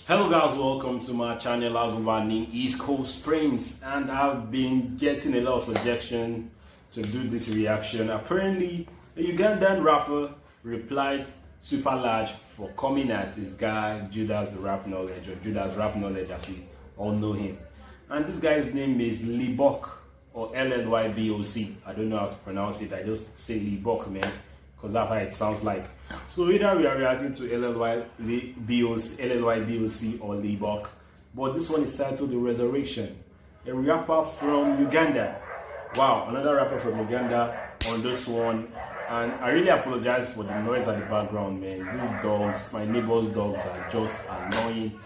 Hello guys, welcome to my channel. I'll go by name East Coast Prince, and I've been getting a lot of suggestions to do this reaction. Apparently, a Ugandan rapper replied super large for coming at this guy Judas the Rap Knowledge, or Judas Rap Knowledge as we all know him. And this guy's name is LLYBOC or LLYBOC. I don't know how to pronounce it. I just say LLYBOC, man, because that's how it sounds like. So either we are reacting to LLYBOC or LLYBOC, but this one is titled The Resurrection, a rapper from Uganda. Wow, another rapper from Uganda on this one. And I really apologize for the noise at the background, man. These dogs, my neighbor's dogs, are just annoying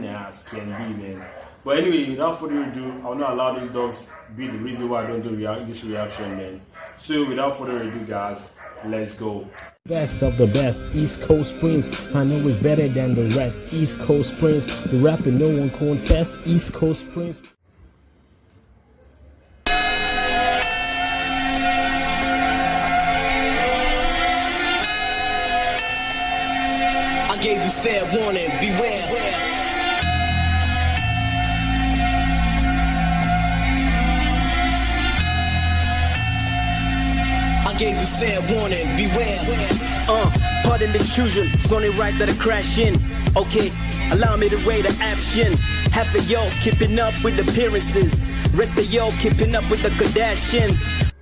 as can be, man. But anyway, without further ado, I'll not allow these dogs be the reason why I don't do this reaction, man. So without further ado, guys, let's go. Best of the best, East Coast Prince. I know it's better than the rest. East Coast Prince, the rapper no one contest. East Coast Prince. I gave you fair warning, beware. I gave you fair warning, beware. Pardon the intrusion, it's only right that I crash in. Okay, allow me to rate the action. Half of y'all keeping up with appearances, rest of y'all keeping up with the Kardashians.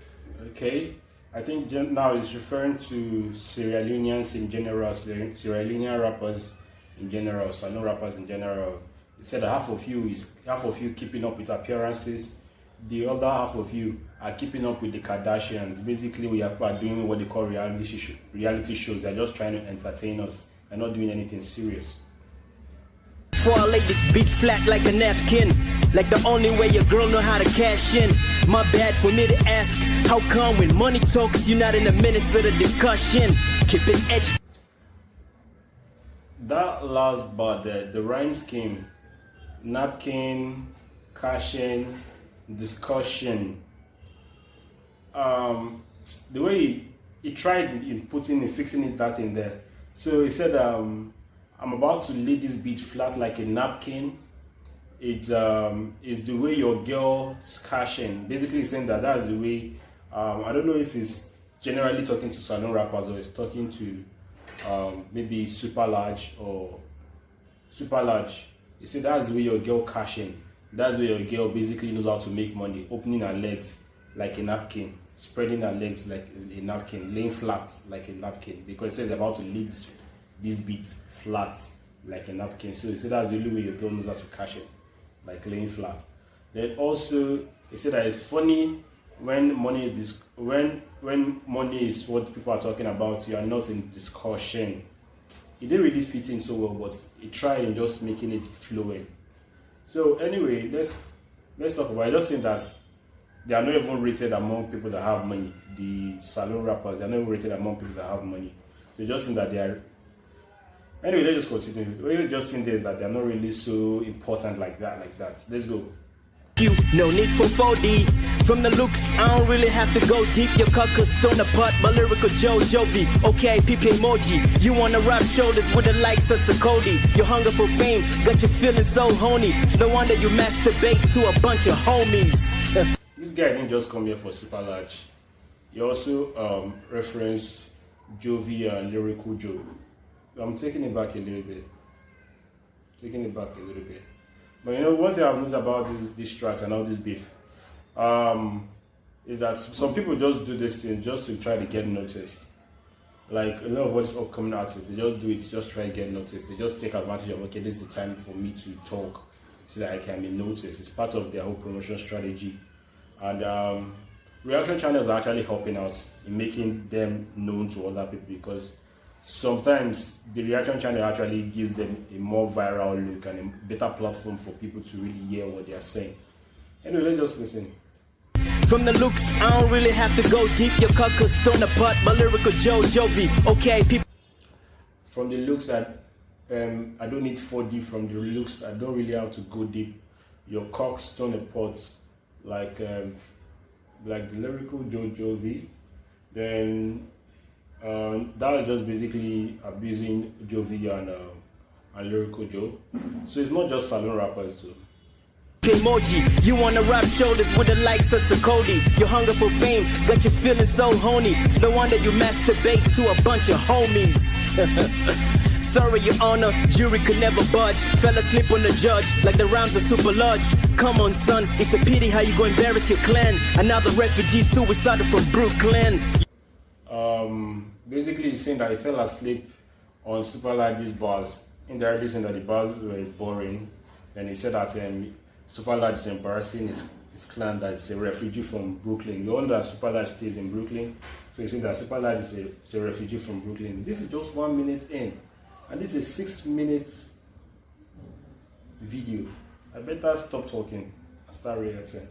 Okay, I think now it's referring to Sierra Leoneans in general, Sierra Leonean rappers in general. So I know rappers in general. He said that half of you keeping up with appearances. The other half of you are keeping up with the Kardashians. Basically, we are doing what they call reality shows. They're just trying to entertain us. They're not doing anything serious. Before I lay this beat flat like a napkin, like the only way your girl know how to cash in. My bad for me to ask, how come when money talks, you're not in the minutes of the discussion? Keep it edge. That last part, the rhyme scheme, napkin, cash in, discussion. The way he tried in fixing that in there. So he said, I'm about to lay this beat flat like a napkin. It's the way your girl's cashing. Basically he's saying that's the way. I don't know if he's generally talking to salon rappers or he's talking to maybe super large. He said that's the way your girl cashing. That's where your girl basically knows how to make money, opening her legs like a napkin, spreading her legs like a napkin, laying flat like a napkin, because it says about to lay this beat flat like a napkin. So he said that's the only way your girl knows how to cash it, like laying flat. Then also he said that it's funny when money is when money is what people are talking about, you are not in discussion. It didn't really fit in so well, but he tried and just making it flowing. So anyway, let's talk about it. I just think that they are not even rated among people that have money. The salon rappers, they are not even rated among people that have money. They just think that they are. Anyway, let's just continue. We just think that they are not really so important like that. Let's go. No need for 4D. From the looks, I don't really have to go deep. Your cuckers stone apart, my lyrical Joe Jovi. Okay, PP emoji. You wanna rub shoulders with the likes of Sakodi. Your hunger for fame got you feeling so horny. It's no wonder you masturbate to a bunch of homies. This guy didn't just come here for super large. He also referenced Jovi and Lyrical Joe. I'm taking it back a little bit. But you know, one thing I've noticed about this track and all this beef is that some people just do this thing just to try to get noticed. Like a lot of what is upcoming artists, they just do it to just try to get noticed. They just take advantage of, okay, this is the time for me to talk so that I can be noticed. It's part of their whole promotion strategy. And reaction channels are actually helping out in making them known to other people, because sometimes the reaction channel actually gives them a more viral look and a better platform for people to really hear what they are saying. Anyway, let's just listen. From the looks, I don't really have to go deep. Your cuckers stone apart, my lyrical Joe Jovi. Okay, people. From the looks, I don't need 4D. From the looks, I don't really have to go deep. Your cock stone apart, like the lyrical Joe Jovi. Then that was just basically abusing Jovi and and Lyrical Joe. So it's not just salon rappers too. Emoji, you wanna rub shoulders with the likes of Cody. Your hunger for fame got you feeling so horny. It's no wonder you masturbate to a bunch of homies. Sorry, Your Honor, jury could never budge. Fell asleep on the judge, like the rhymes are super large. Come on, son, it's a pity how you go embarrass your clan. Another refugee suicidal from Brooklyn. Basically, he's saying that he fell asleep on Super Large's bars. Indirectly saying that the bars were boring. Then he said that Super Large is embarrassing his clan, that it's a refugee from Brooklyn. You all know that Super Large stays in Brooklyn. So he's saying that Super Large is a refugee from Brooklyn. This is just 1 minute in. And this is a 6 minutes video. I better stop talking and start reacting.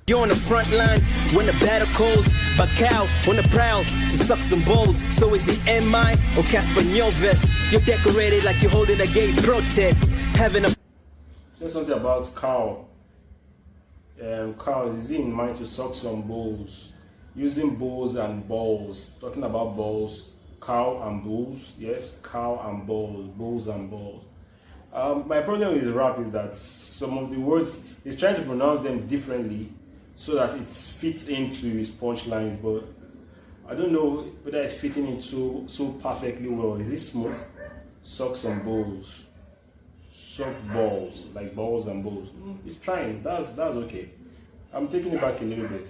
You're on the front line when the battle calls, but cow on the prowl to suck some balls. So is it MI or Casper vest? You're decorated like you're holding a gay protest. Having a Say something about cow. Cow is in mind to suck some balls. Using balls and balls. Talking about balls. Cow and bulls. Yes, cow and balls. Bulls and balls. My problem with his rap is that some of the words, he's trying to pronounce them differently so that it fits into his punchlines, but I don't know whether it's fitting into so perfectly well. Is it smooth? Suck some balls. Suck balls, like balls and balls. He's trying. That's okay. I'm taking it back a little bit.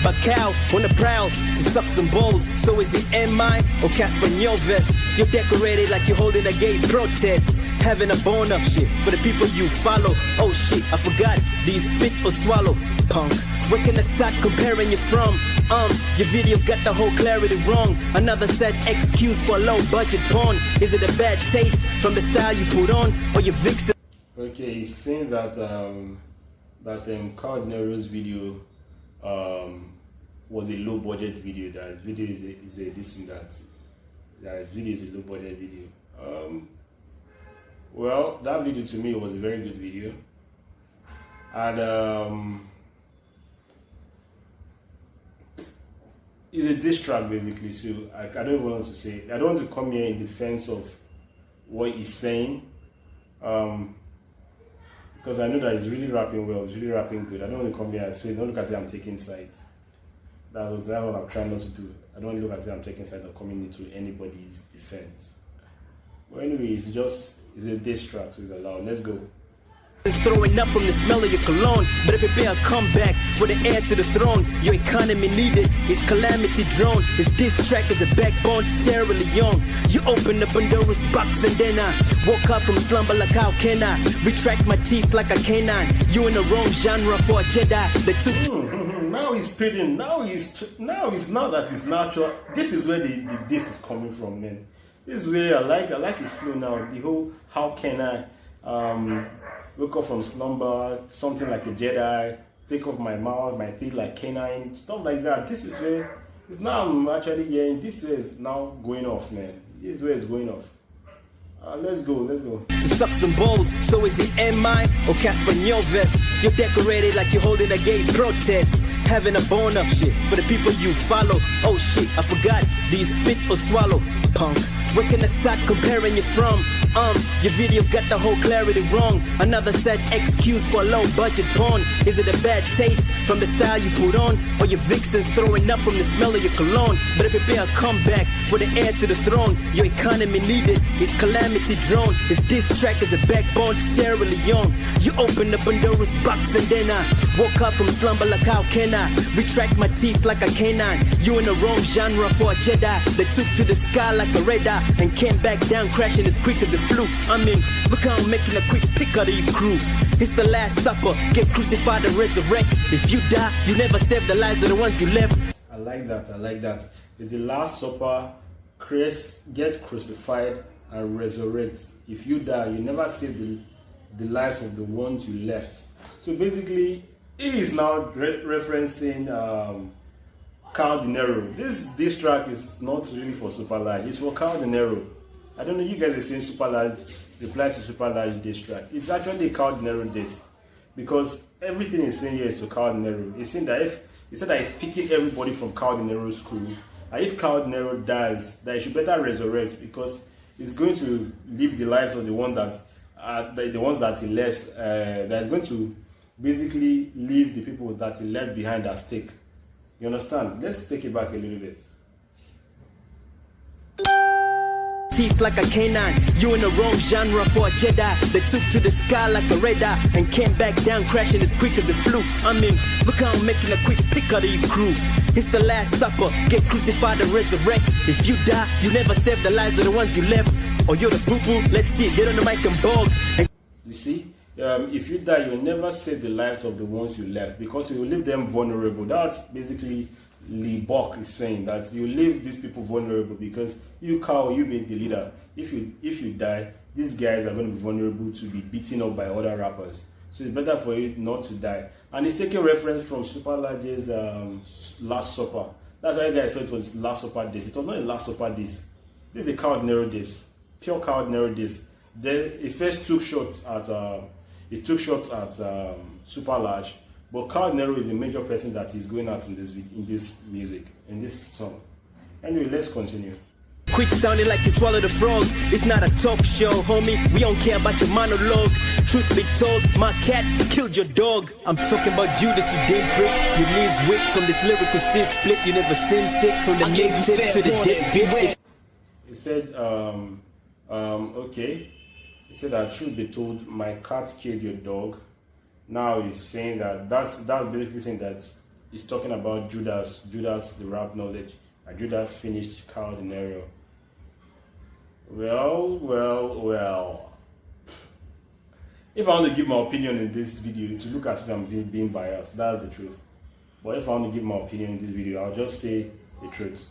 but cow on the prowl to suck some balls. So is it MI or Casper vest? You're decorated like you're holding a gay protest. Having a boner shit for the people you follow. Oh shit, I forgot. Do you spit or swallow? Punk, where can I start comparing you from? Your video got the whole clarity wrong. Another sad excuse for low budget porn. Is it a bad taste from the style you put on, or your vixen? Okay, he's saying that Carl Denero's video was a low budget video. That his video is a this and that. That his video is a low budget video. Well, that video to me was a very good video, and it's a diss track basically. So I don't even want to say. I don't want to come here in defense of what he's saying, because I know that he's really rapping well. He's really rapping good. I don't want to come here and say, don't look as if I'm taking sides. That's what I'm trying not to do. I don't want to look as if I'm taking sides or coming into anybody's defense. But anyway, it's a diss track, so it's allowed. Let's go. Throwing up from the smell of your cologne, but prepare a comeback for the heir to the throne. Your economy needed is calamity drone. This diss track is a backbone to Sierra Leone. You open the Pandora's box and then I woke up from slumber like how can I retract my teeth like a canine? You in the wrong genre for a Jedi. The two. Now he's spitting. Now that it's natural. This is where the diss is coming from, man. This is where I like his flow now. The whole how can I wake up from slumber, something like a Jedi, take off my mouth, my teeth like canine, stuff like that. This is where it's now I'm actually hearing. This way is now going off, man. This way is going off. Let's go. To suck some balls, so is it MI or Casper vest? You're decorated like you're holding a gay protest. Having a boner shit for the people you follow. Oh shit, I forgot. Do you spit or swallow? Punk, where can I start comparing you from? Your video got the whole clarity wrong. Another sad excuse for low budget porn. Is it a bad taste from the style you put on, or your vixens throwing up from the smell of your cologne? Better prepare a comeback for the heir to the throne. Your economy needed is calamity drone. This diss track is a backbone to Sierra Leone. You open the Pandora's box and then I woke up from slumber like how can I retract my teeth like a canine? You in the wrong genre for a Jedi that took to the sky like a red eye and came back down crashing as quick as it flew. I mean, look how I'm making a quick pick out of your crew. It's the last supper, get crucified and resurrect. If you die, you never save the lives of the ones you left. I like that. It's the last supper, get crucified and resurrect. If you die, you never save the lives of the ones you left. So basically, he is now referencing Carl Denero. This track is not really for Super Large, it's for Carl Denero. I don't know, you guys are saying Super Large, reply to Super Large diss track. It's actually a Carl Denero diss, because everything he's saying here is to Carl Denero. He's saying that he said that he's picking everybody from Carl Denero's crew, and if Carl Denero dies, that he should better resurrect, because is going to live the lives of the ones that he left. That is going to basically leave the people that he left behind at stake. You understand? Let's take it back a little bit. Teeth like a canine, you in the wrong genre for a Jedi. They took to the sky like a red eye and came back down crashing as quick as it flew. I mean, look how I'm making a quick pick out of your crew. It's the last supper, get crucified and resurrect. If you die, you never save the lives of the ones you left. Or you're the poo-poo, let's see, get on the mic and bog. You see, if you die, you'll never save the lives of the ones you left because you will leave them vulnerable. That's basically LLYBOC is saying, that you leave these people vulnerable because you, Cow, you be the leader. If you die, these guys are going to be vulnerable to be beaten up by other rappers. So it's better for you not to die. And it's taking reference from Super Large's Last Supper. That's why you guys thought it was Last Supper days. It was not a Last Supper days. This is a Cow Denero days. Pure Cow Denero days. It first took shots at Super Large. But Cow Denero is a major person that is going out in this music, in this song. Anyway, let's continue. Quick sounding like you swallowed a frog. It's not a talk show, homie. We don't care about your monologue. Truth be told, my cat killed your dog. I'm talking about Judas, you dead brick. Your knees wick from this lyrical sis split. You never sin sick from the neck tip to the dead bit. It said, okay. It said that truth be told, my cat killed your dog. Now he's saying that's basically saying that he's talking about Judas the rap knowledge, and Judas finished Cow Denero. Well. If I want to give my opinion in this video, to look as if I'm being biased, that's the truth. But if I want to give my opinion in this video, I'll just say the truth.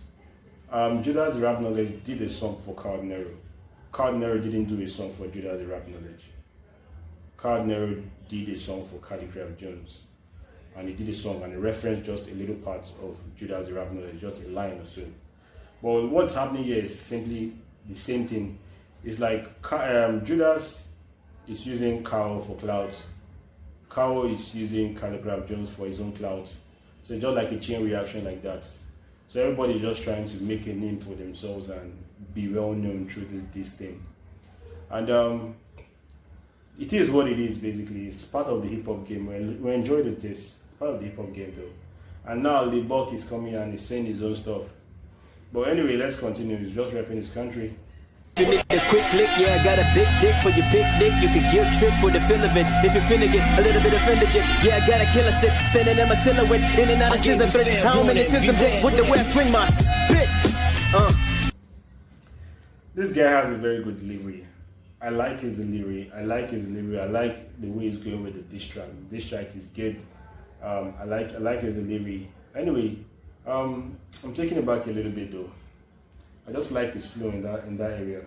Judas the rap knowledge did a song for Cow Denero. Cow Denero didn't do a song for Judas the rap knowledge. Cow Denero did a song for Calligraph Jones, and he did a song and he referenced just a little part of Judas the rap knowledge, just a line or so. But what's happening here is simply the same thing. It's like Judas is using Cow for clouds. Cow is using Calligraph Jones for his own clouds. So it's just like a chain reaction like that. So everybody's just trying to make a name for themselves and be well known through this thing. And it is what it is, basically. It's part of the hip-hop game. We enjoyed it. It's part of the hip-hop game, though. And now LLYBOC is coming and he's saying his own stuff. But anyway, let's continue. He's just rapping his country. You need a quick lick, yeah, I got a big dick for your big dick. You could guilt trip for the feel of it. If you're finna get a little bit offended, yeah, I got a killer sit, standing in my silhouette, in and out of scissor thread. How many scissor dick with the way I swing my spit? This guy has a very good delivery. I like his delivery. I like the way he's going with the diss track. The diss track is good. I like his delivery. Anyway, I'm taking it back a little bit though. I just like his flow in that area.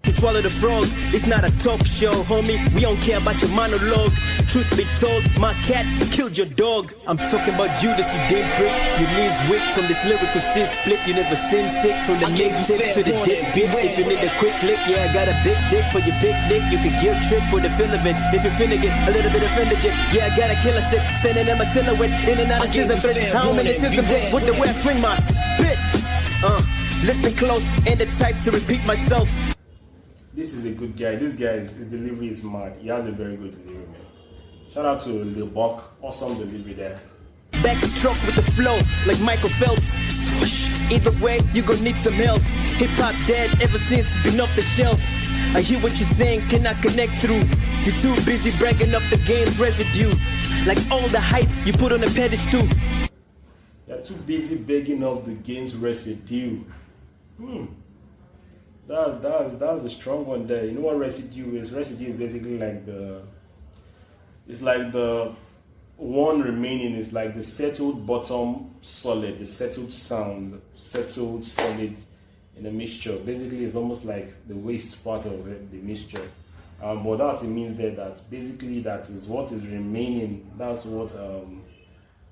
You swallow the frog, it's not a talk show, homie. We don't care about your monologue. Truth be told, my cat killed your dog. I'm talking about Judas, you dead brick. Your knees wick from this lyrical sis split. You never sin sick from the neck tip to the dead bit. If you need a quick lick, yeah, I got a big dick for your big dick. You could guilt trip for the feel of it. If you're finna get a little bit offended, yeah, I got a killer sit, standing in my silhouette, in and out of scissor thread. How many scissor dick with the way I swing my spit? Listen close, ain't the type to repeat myself. This is a good guy. This guy, his delivery is mad. He has a very good delivery, man. Shout out to LLYBOC. Awesome delivery there. Backstroke with the flow, like Michael Phelps. Swoosh. Either way, you gon' need some help. Hip hop dead ever since it's been off the shelf. I hear what you're saying, cannot connect through. You're too busy bragging off the game's residue. Like all the hype you put on a pedestal. You're too busy begging off the game's residue. That's a strong one there. You know what residue is? Residue is basically like the one remaining is like the settled bottom solid, the settled sound, settled solid in a mixture. Basically, it's almost like the waste part of it, the mixture. But that it means that basically that is what is remaining. That's what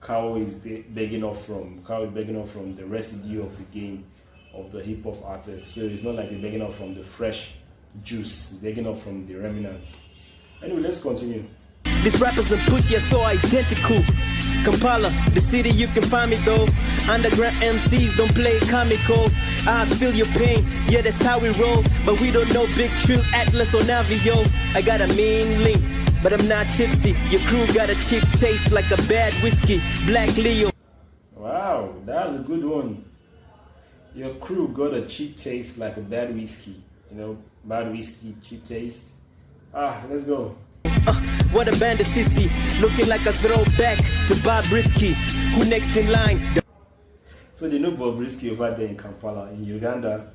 Cow is begging off from. Cow is begging off from the residue of the game of the hip hop artist. So it's not like they're begging off from the fresh juice, it's begging off from the remnants. Anyway, let's continue. These rappers and pussy are so identical. Kampala, the city you can find me though. Underground MCs don't play comical. I feel your pain, yeah that's how we roll. But we don't know Big Trill, Atlas or Navio. I got a mean link, but I'm not tipsy. Your crew got a cheap taste like a bad whiskey. Black Leo. Wow, that's a good one. Your crew got a cheap taste like a bad whiskey. You know, bad whiskey, cheap taste. Let's go. What a band of sissy, looking like a throwback to Bob Risky. Who next in line? So they know Bob Risky over there in Kampala, in Uganda.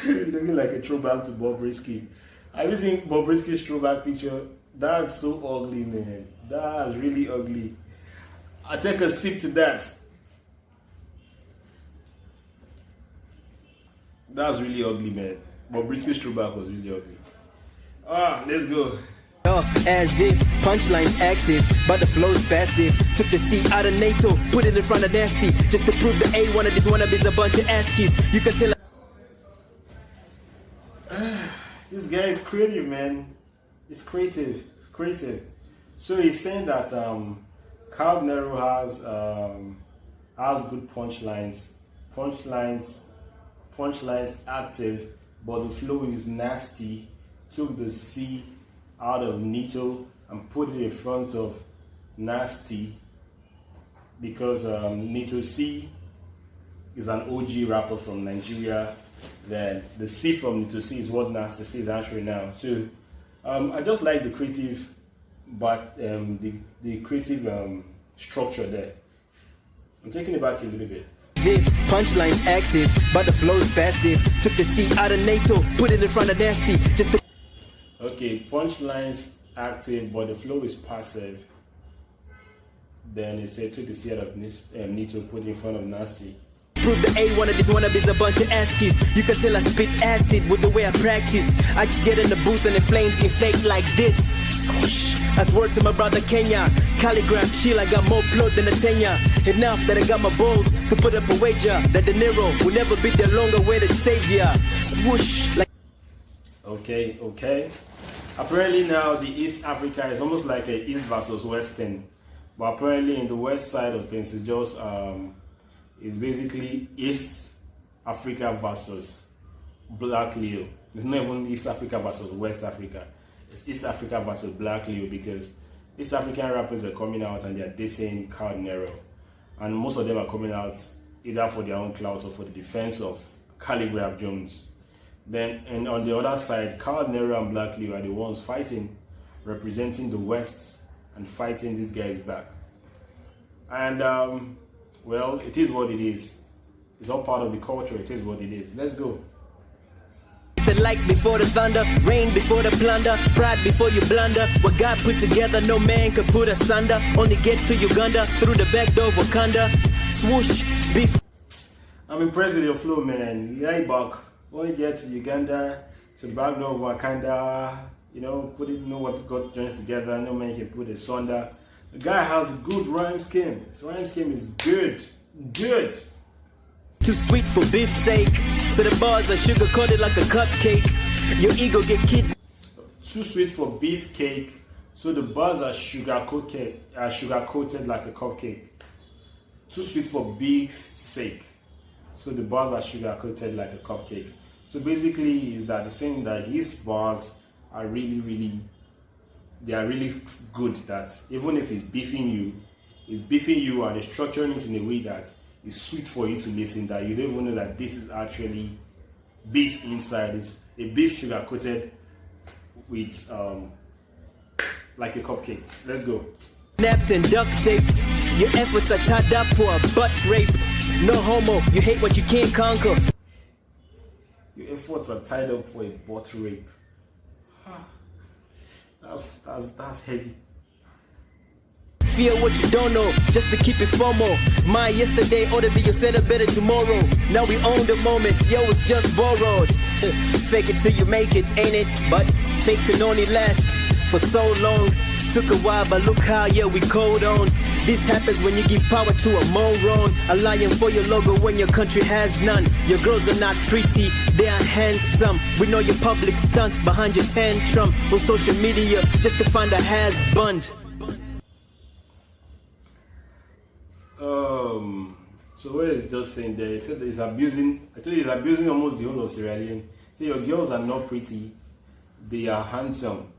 Looking like a throwback to Bob Risky. Have you seen Bob Risky's throwback picture? That's so ugly, man. That's really ugly. I'll take a sip to that. That's really ugly, man. Bob Risky's throwback was really ugly. Let's go. As if Punchlines active, but the flow's passive. Took the C out of NATO, put it in front of Nasty, just to prove the A one of these wannabes a bunch of askies. You can tell. This guy is creative, man. It's creative. It's creative. So he's saying that Denero has good punchlines. Punchlines active, but the flow is nasty. Took the C out of Nito and put it in front of Nasty because Nito C is an OG rapper from Nigeria. Then the C from Nito C is what Nasty C is answering now. So I just like the creative, but the creative structure there. I'm taking it back a little bit. Punchlines active, but the flow's passive. Took the C out of NATO, put it in front of Nasty, just to. Okay, punchlines active, but the flow is passive. Then it said took the C out of Nito, put it in front of Nasty. Prove the A one of these wannabes a bunch of askies. You can tell I spit acid with the way I practice. I just get in the booth and the flames inflate like this. Swoosh. I swear to my brother Kenya, calligraph chill, I got more blood than a tenure. Enough that I got my balls to put up a wager that Denero will never be the longer awaited savior. Swoosh. Like Okay. Apparently now the East Africa is almost like a East versus West thing. But apparently in the West side of things it's just it's basically East Africa versus Black Leo. It's not even East Africa versus West Africa. It's East Africa versus Black Leo because East African rappers are coming out and they are dissing Denero. And most of them are coming out either for their own clout or for the defense of Calligraph Jones. Then, and on the other side, Denero and Black Leo are the ones fighting, representing the West and fighting these guys back. And, well, it is what it is. It's all part of the culture. It is what it is. Let's go. The light before the thunder, rain before the plunder, pride before you blunder. What God put together, no man could put asunder. Only get to Uganda through the back door of Wakanda. Swoosh, beef. I'm impressed with your flow, man. LLYBOC. Only get to Uganda, to the back door of Wakanda, you know, what God joins together, no man can put asunder. The guy has a good rhyme scheme. His rhyme scheme is good. Too sweet for beef's sake, so the bars are sugar coated like a cupcake. Your ego get kidnapped. Too sweet for beef cake, so the bars are sugar coated like a cupcake. Too sweet for beef's sake, so the bars are sugar coated like a cupcake. So basically, is that the saying that his bars are really good. That even if he's beefing you and he's structuring it in a way that is sweet for you to listen. That you don't even know that this is actually beef inside. It's a beef sugar coated with like a cupcake. Let's go. Snapped and duct taped. Your efforts are tied up for a butt rape. No homo. You hate what you can't conquer. Your efforts are tied up for a butt rape. That's heavy. Fear what you don't know, just to keep it formal. My yesterday ought to be your set up better tomorrow. Now we own the moment, yo, it's just borrowed. Fake it till you make it, ain't it? But fake can only last for so long. took a while, but look how, yeah, we code on. This happens when you give power to a moron. A lion for your logo when your country has none. Your girls are not pretty, they are handsome. We know your public stunt behind your tantrum on social media just to find a has-bunned. So what is just saying there? He said that he's abusing. I told you he's abusing almost the whole of Sierra Leone. So your girls are not pretty, they are handsome.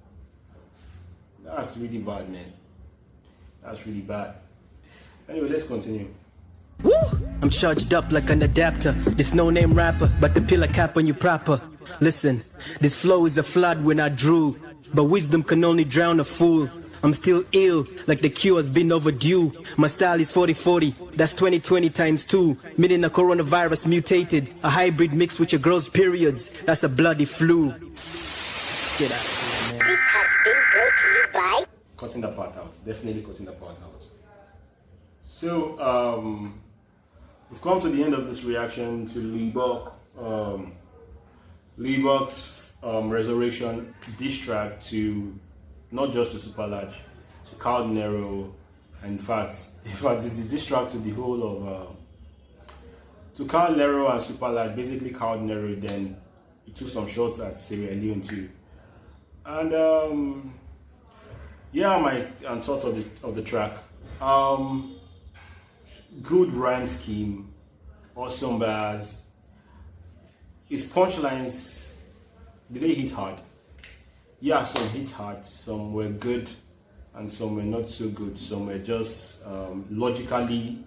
That's really bad, man. That's really bad. Anyway, let's continue. Woo! I'm charged up like an adapter. This no-name rapper, but the pillar cap on you proper. Listen, this flow is a flood when I drew, but wisdom can only drown a fool. I'm still ill, like the cure has been overdue. My style is 40-40, that's 2020 times 2. Meaning a coronavirus mutated, a hybrid mixed with your girl's periods. That's a bloody flu. Get out of here, man. This has been brought to you by... Cutting that part out. Definitely cutting that part out. So, we've come to the end of this reaction to LLYBOC. LLYBOC's Resurrection diss track to... not just to Super Large, to Denero, and in fact, it's the diss track to the whole of to Denero and Super Large. Basically, Denero then he took some shots at Sierra Leone too, and yeah, my thoughts of the track. Good rhyme scheme, awesome bars. His punchlines, did they hit hard? Yeah, some hit hard, some were good, and some were not so good. Some were just logically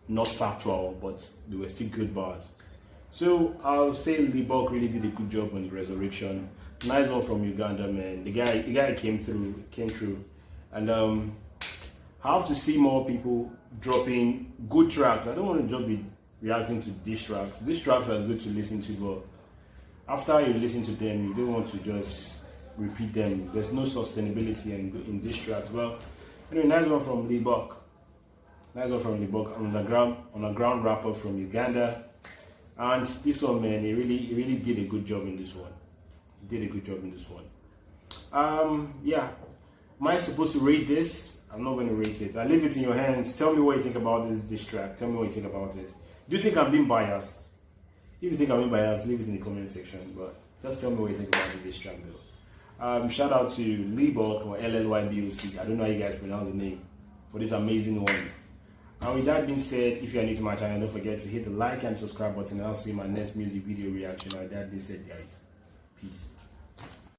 not factual, but they were still good bars. So I'll say LLYBOC really did a good job on the Resurrection. Nice one from Uganda, man. The guy came through, and I have to see more people dropping good tracks. I don't want to just be reacting to diss tracks. These tracks are good to listen to, but after you listen to them, you don't want to just repeat them. There's no sustainability in diss tracks. Well, anyway, nice one from LLYBOC. Nice one from LLYBOC, underground rapper from Uganda. And this one, man, he really did a good job in this one. He did a good job in this one. Yeah. Am I supposed to rate this? I'm not going to rate it. I leave it in your hands. Tell me what you think about this diss track. Tell me what you think about it. Do you think I'm being biased? If you think I'm being biased, leave it in the comment section. But just tell me what you think about the diss track, though. Shout out to LLYBOC or LLYBOC. I don't know how you guys pronounce the name for this amazing one. And with that being said, if you are new to my channel, don't forget to hit the like and subscribe button. And I'll see you in my next music video reaction. And with that being said, guys, peace.